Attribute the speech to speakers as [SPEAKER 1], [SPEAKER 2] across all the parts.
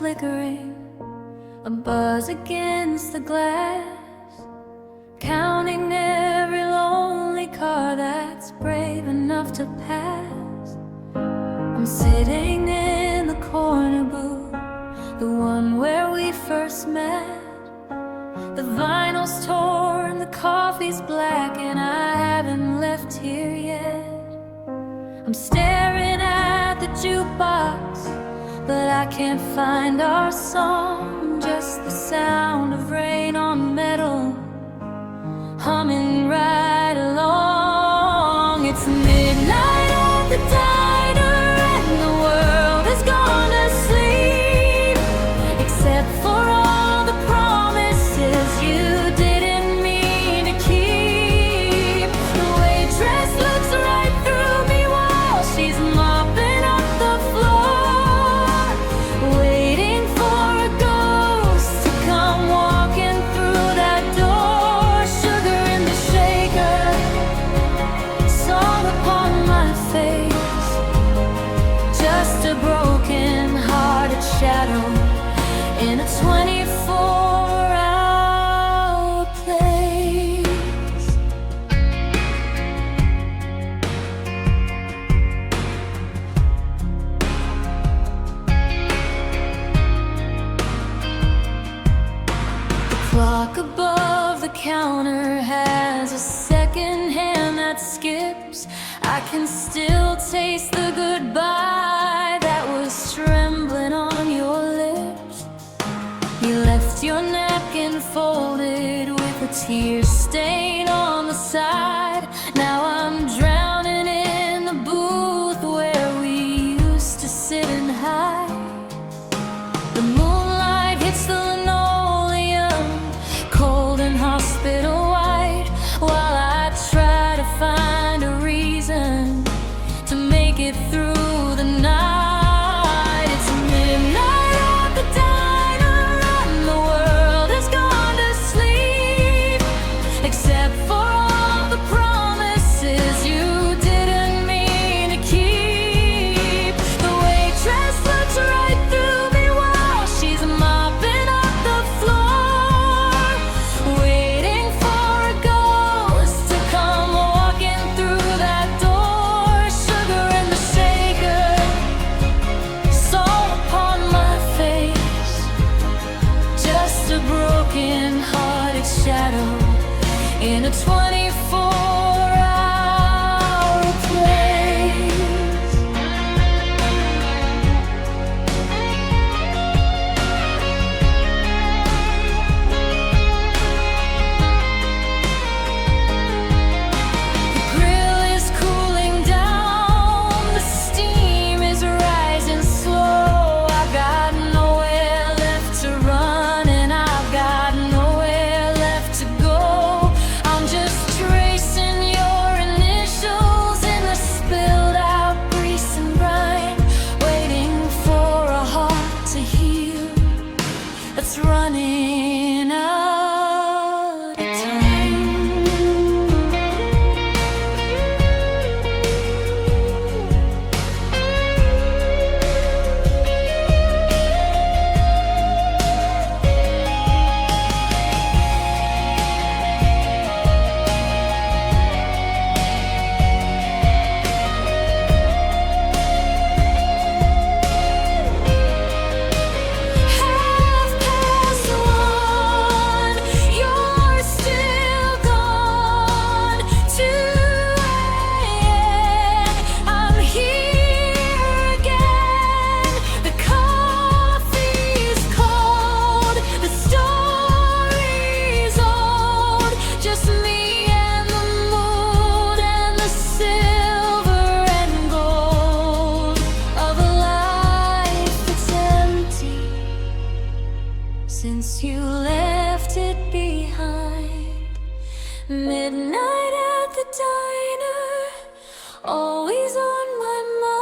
[SPEAKER 1] flickering, a buzz against the glass, counting every lonely car that's brave enough to pass. I'm sitting in the corner booth, the one where we first met. The vinyl's torn, the coffee's black, and I haven't left here yet. I'm staring at the jukebox, but I can't find our song. Just the sound of rain on metal, humming right along. It's midnight at the diner, and the world has gone to sleep, except for all the promises you didn't mean to keep. The waitress looks right through me while she's mopping up the floor, waiting for a ghost to come walking through that door. Sugar in the shaker, song upon my face, just a broken-hearted shadow in a 24-hour place. The clock above the counter has a second hand that skips. I can still taste the goodbye that was trembling on your lips. You left your napkin folded with a tear stain on the side. Now I'm drowning in the booth where we used to sit and hide. The moonlight hits the linoleum, cold and hospital white, while I try to find a reason to make it through the night. It's midnight at the diner, and the world has gone to sleep, except for all the promises you didn't mean to keep. The waitress looks right through me while she's mopping up the floor, waiting for a ghost to come walking through that door. Sugar in the shaker, salt upon my face, just a broken-hearted shadow in a 24-hour place. The grill is cooling down, the steam is rising slow. I've got nowhere left to run, and I've got nowhere left to go. I'm just tracing your initials in the spilled out grease and brine, waiting for a heart to heal that's running out of time. Half past one, you're still gone. 2 a.m., I'm here again. The coffee's cold, the story's old, just me and the moon and the silver and gold of a life that's empty since you left it behind. Midnight at the diner, always on my mind.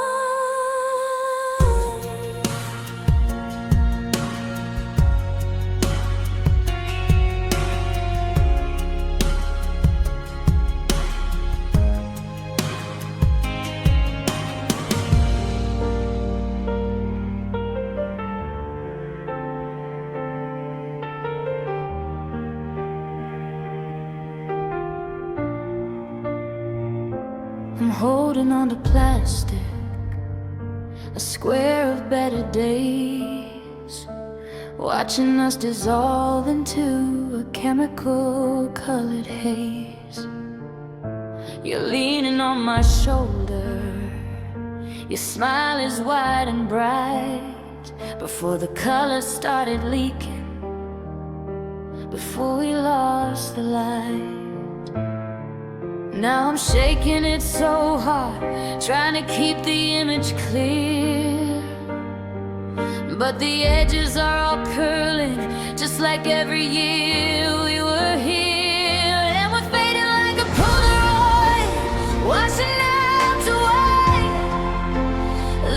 [SPEAKER 1] holding on to plastic, a square of better days, watching us dissolve into a chemical colored haze. You're leaning on my shoulder, your smile is wide and bright, before the colors started leaking, before we lost the light. Now I'm shaking it so hard, trying to keep the image clear, but the edges are all curling, just like every year we were here. And we're fading like a Polaroid, washing out to white,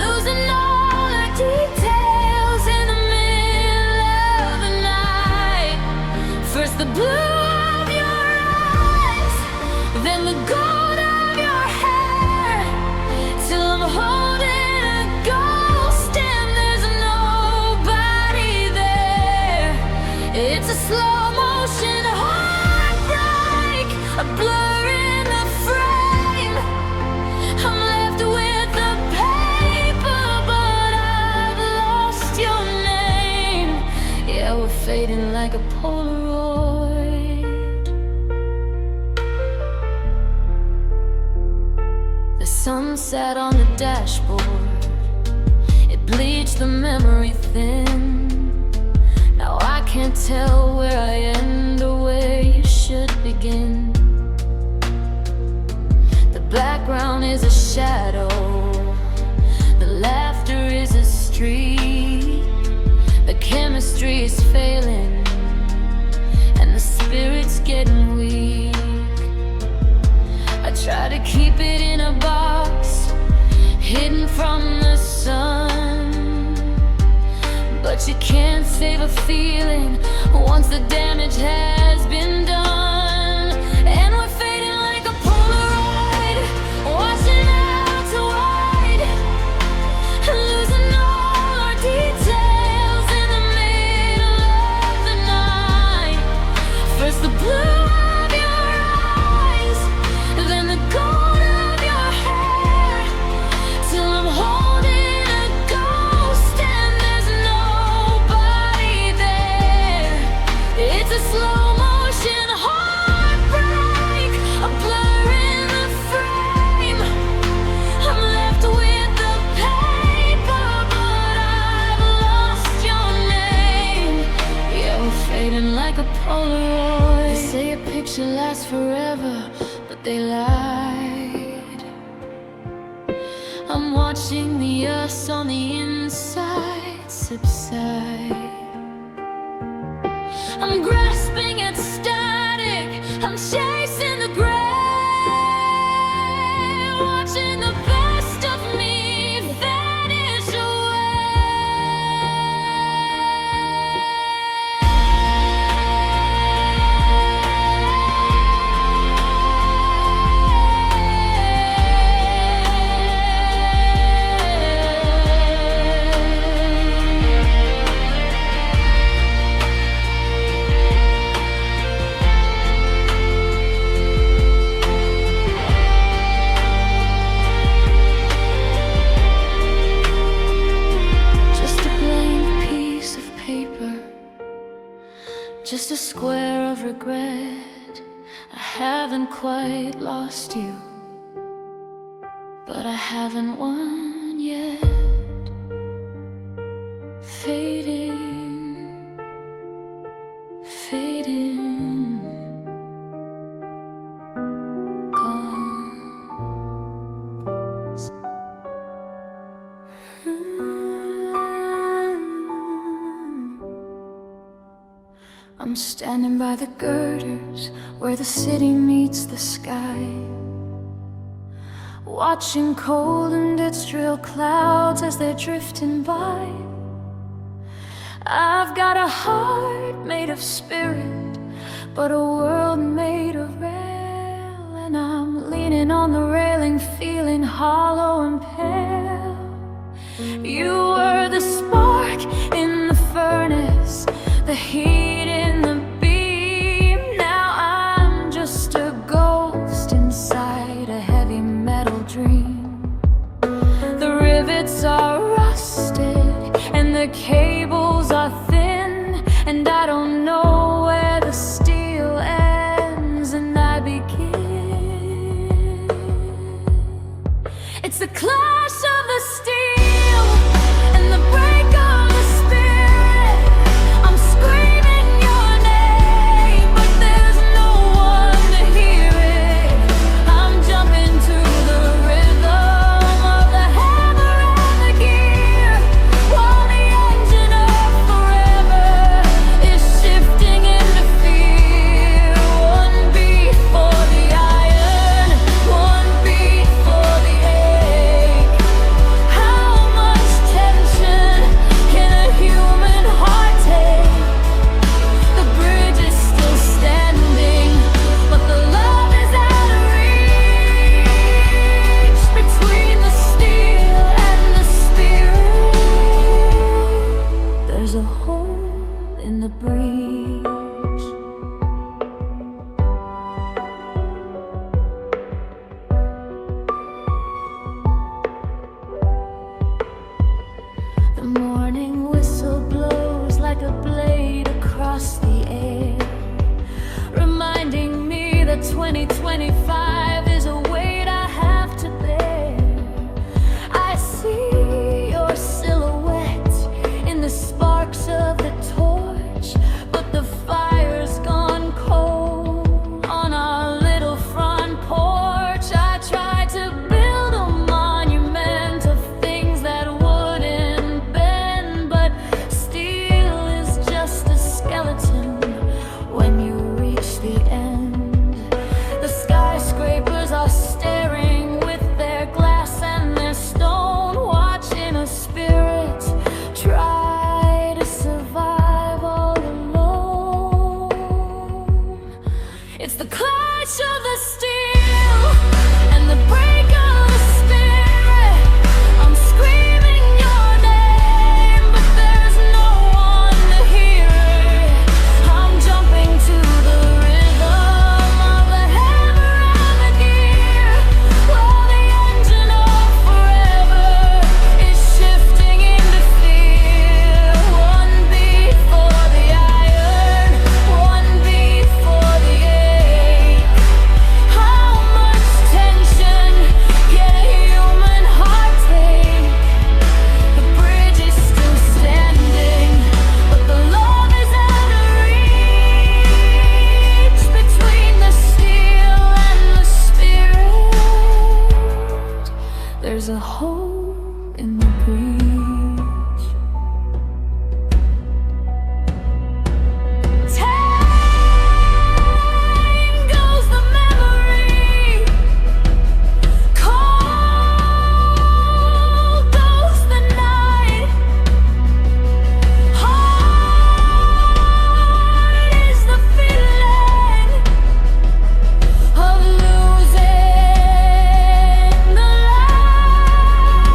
[SPEAKER 1] losing all our details in the middle of the night. First the blue of your eyes, then the gold of your hair, till I'm holding a ghost and there's nobody there. It's a slow motion heartbreak, a blur in the frame. I'm left with the paper, but I've lost your name. Yeah, we're fading like a Polaroid. The sunset on the dashboard, it bleached the memory thin. Now I can't tell where I end or where you should begin. The background is a shadow, the laughter is a street, the chemistry is failing, and the spirit's getting weak. I try to keep it in a box, hidden from the sun, but you can't save a feeling once the damage has been done. And we're fading like a Polaroid, washing out to white, losing all our details in the middle of the night. First the blue of your eyes, then the gold of your hair, till I'm holding a ghost and there's nobody there. It's a slow motion heartbreak, a blur in the frame. I'm left with the paper, but I've lost your name. Yeah, we're fading like a Polaroid. They say a picture lasts forever, but they lied. I'm watching the us on the inside subside. I'm grasping at static, I'm chasing the gray, watching the best of me vanish just a square of regret. I haven't quite lost you, but I haven't won yet. Fading, fading, gone. I'm standing by the girders where the city meets the sky, watching cold industrial clouds as they're drifting by. I've got a heart made of spirit, but a world made of rail, and I'm leaning on the railing, feeling hollow and pale. You were the spark in the furnace, the heat in the beam. Now I'm just a ghost inside a heavy metal dream. walls are thin, and I don't know where the steel ends and I begin. It's the clash of the steel and the break of the spirit. I'm screaming your name, but there's no one to hear it. I'm jumping to the rhythm of the hammer and the gear, while the engine of forever is shifting into fear. One beat for the iron, one beat for the ache. How much tension can a human heart take? The bridge is still standing, but the love is out of reach. Between the steel and the spirit, there's a hole in the breach. The morning whistle blows like a blade across the air, reminding me that 2025 is a weight I have to bear. I see your silhouette in the sparks of the torch, but the fire's gone cold on our little front porch. I tried to build a monument of things that wouldn't bend, but steel is just a skeleton when you reach the end. The skyscrapers are staring with their glass and their stone, watching a spirit try to survive all alone. It's the clash of the steel and the break of the spirit. I'm screaming your name, but there's no one to hear it. I'm jumping to the rhythm of the hammer and the gear, while the engine of forever is shifting into fear. One beat for the iron, one beat for the ache. How much tension can a human heart take? The bridge is still standing, but the love is out of reach. Between the steel and the spirit, there's a hole in the breach. Time goes the memory, cold goes the night. Hard is the feeling of losing the light.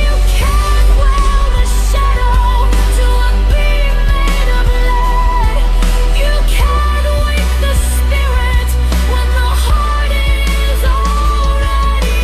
[SPEAKER 1] You can't weld a shadow to a beam made of lead. You can't wake the spirit when the heart is already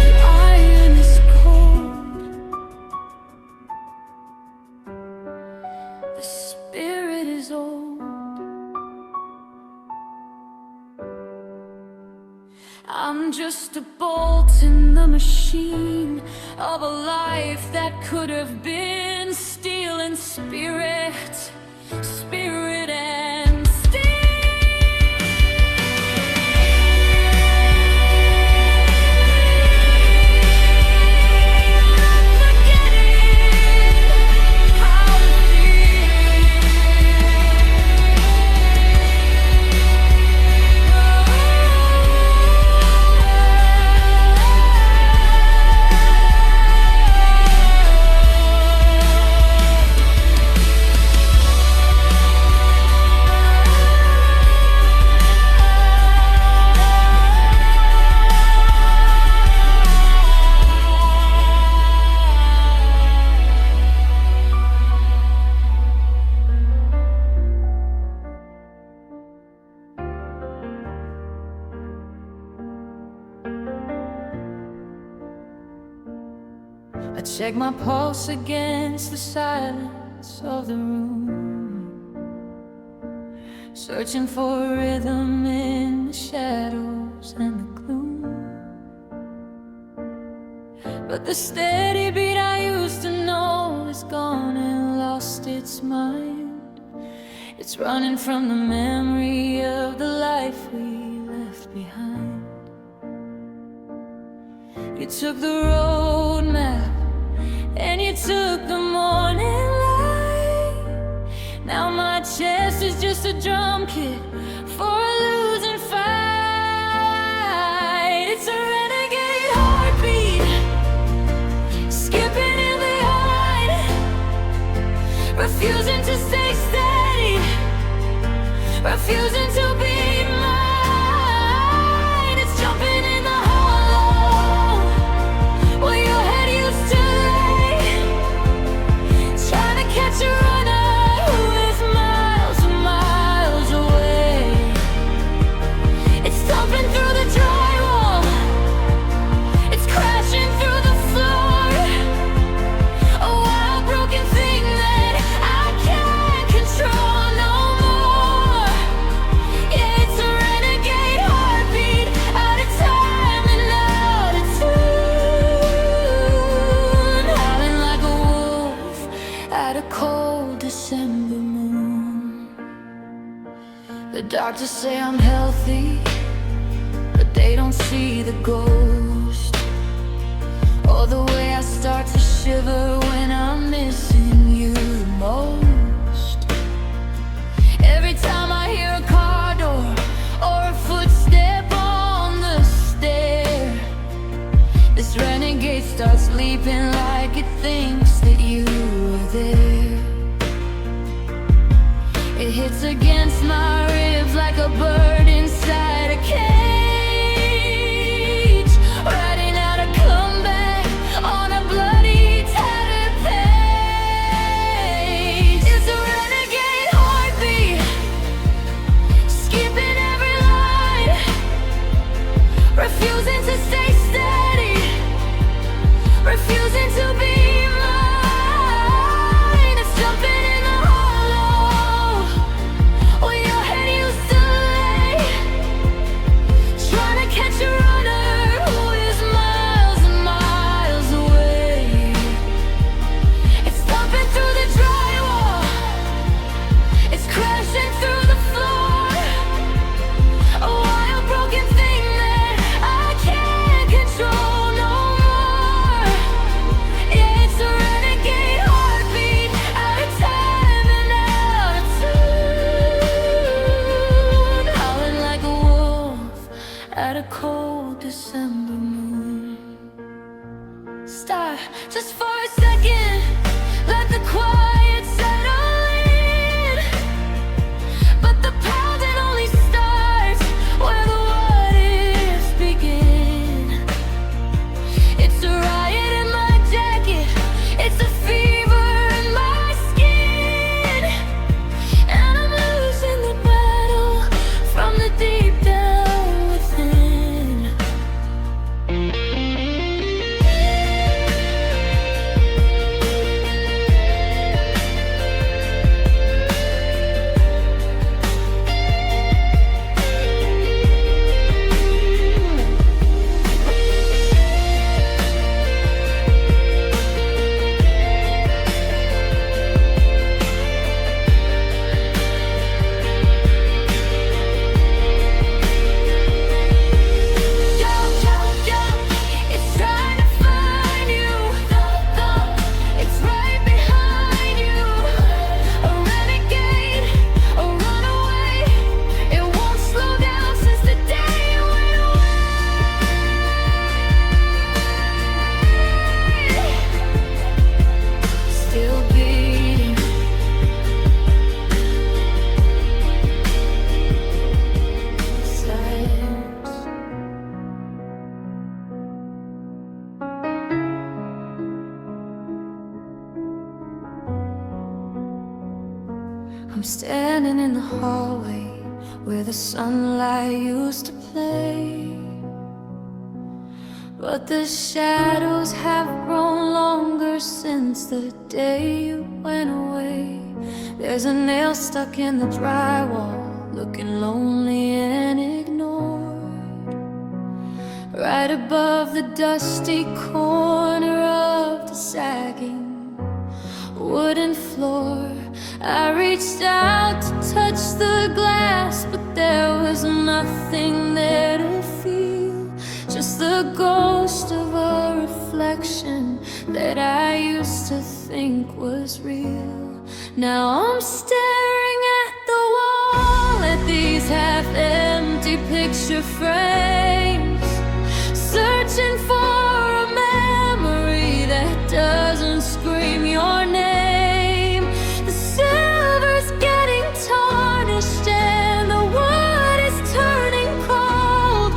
[SPEAKER 1] The iron is cold, the spirit is old. I'm just a bolt in the machine of a life that could have been steel and spirit, spirit and steel. Forgetting how to feel. I check my pulse against the silence of the room, searching for a rhythm in the shadows and the gloom. But the steady beat I used to know is gone and lost its mind. It's running from the memory of the life we left behind. You took the road map and you took the morning light. Now my chest is just a drum kit for a losing fight. It's a renegade heartbeat, skipping in the yard, refusing to stay steady, refusing to be mine. It's jumping in the hollow where your head used to lay, trying to catch a runner who is miles and miles away. It's thumping through the drywall, it's crashing through the floor, a wild broken thing that I can't control no more. Yeah, it's a renegade heartbeat, out of time and out of tune, howling like a wolf at a cold December moon. The doctors say I'm healthy, but they don't see the ghost, or the way I start to shiver when I'm missing you most. Every time I hear a car door or a footstep on the stair, this renegade starts leaping like it thinks that you were there. It hits against my ribs like a bird inside a cage, writing out a comeback on a bloody tattered page. It's a renegade heartbeat, skipping every line, refusing to stay steady, refusing to be mine. It's jumping in the hollow where your head used to lay, trying to catch a runner who is miles and miles away. It's thumping through the drywall, it's crashing through the floor, a wild broken thing that I can't control no more. Yeah, it's a renegade heartbeat, out of time and out of tune, howling like a wolf at a cold December moon. Stop just for a second, let the quiet settle in. But the pounding only starts where the what ifs begin. It's a riot in my jacket, it's a fever in my skin, and I'm losing the battle from the deep down within. It's trying to find you, it's right behind you. A renegade, a runaway, it won't slow down since the day you went away. Still beating, silence. I'm standing in the hallway where the sunlight used to play, but the shadows have grown longer since the day you went away. There's a nail stuck in the drywall, looking lonely and ignored, right above the dusty corner of the sagging wooden floor. I reached out to touch the glass, but there was nothing there to feel, just the ghost of a reflection that I used to think was real. Now I'm staring at the wall, at these half-empty picture frames, searching for a memory that doesn't scream your name. The silver's getting tarnished and the wood is turning cold,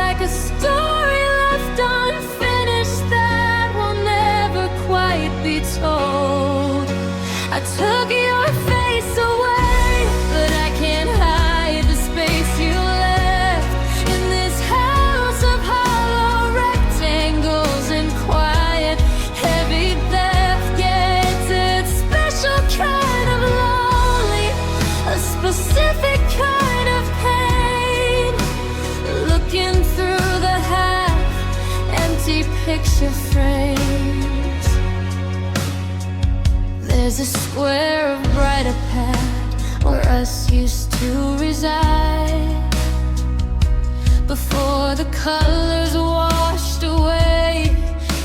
[SPEAKER 1] like a story left unfinished that will never quite be told. I took your face away, but I can't hide the space you left in this house of hollow rectangles and quiet, heavy theft. Yeah, it's a special kind of lonely, a specific kind of pain, looking through the half-empty picture frames. There's a square of brighter path where us used to reside, before the colors washed away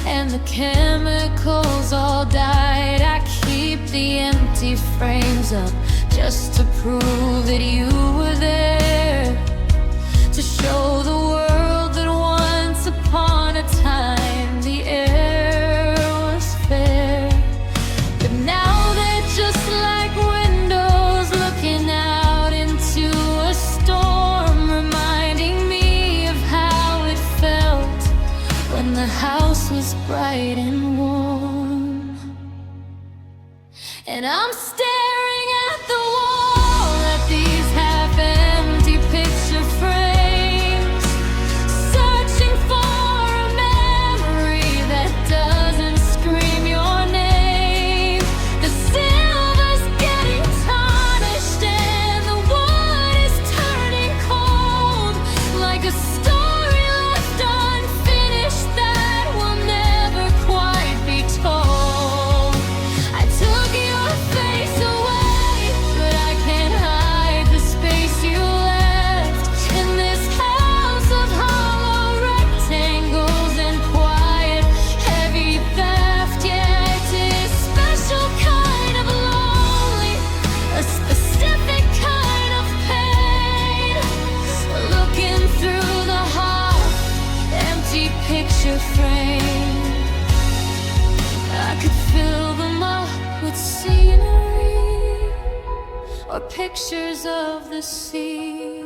[SPEAKER 1] and the chemicals all died. I keep the empty frames up just to prove that you were there, to show the world that once upon a time the air was fair. But now they're just like windows looking out into a storm, reminding me of how it felt when the house was bright and warm. And I'm staring at the wall, at these half-empty picture frames, searching for a memory that doesn't scream your name. The silver's getting tarnished and the wood is turning cold, like a story left unfinished that will never quite be told. I took your face away, but I can't hide the space you left in this house of hollow rectangles and quiet, heavy theft. Yeah, it's a special kind of lonely, a specific kind of pain, looking through the half-empty picture frame. I could fill them up with scenery or pictures of the sea,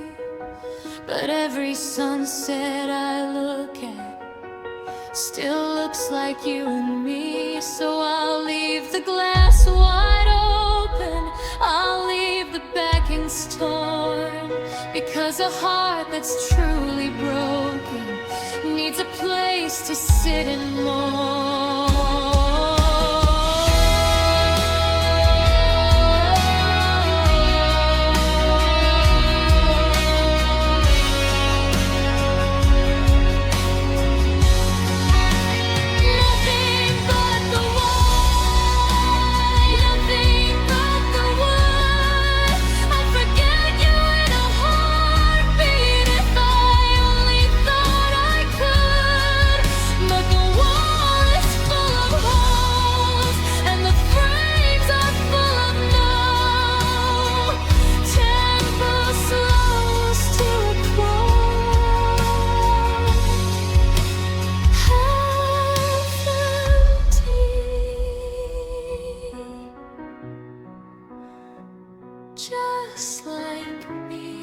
[SPEAKER 1] but every sunset I look at still looks like you and me. So I'll leave the glass wide open, I'll leave the backings torn, because a heart that's truly broken needs a place to sit and mourn. Nothing but the wine, nothing but the wood. I'd forget you in a heartbeat if I only thought I could. But the wall is full of holes and the frames are full of no tempo slows to a crawl, half empty, just like me.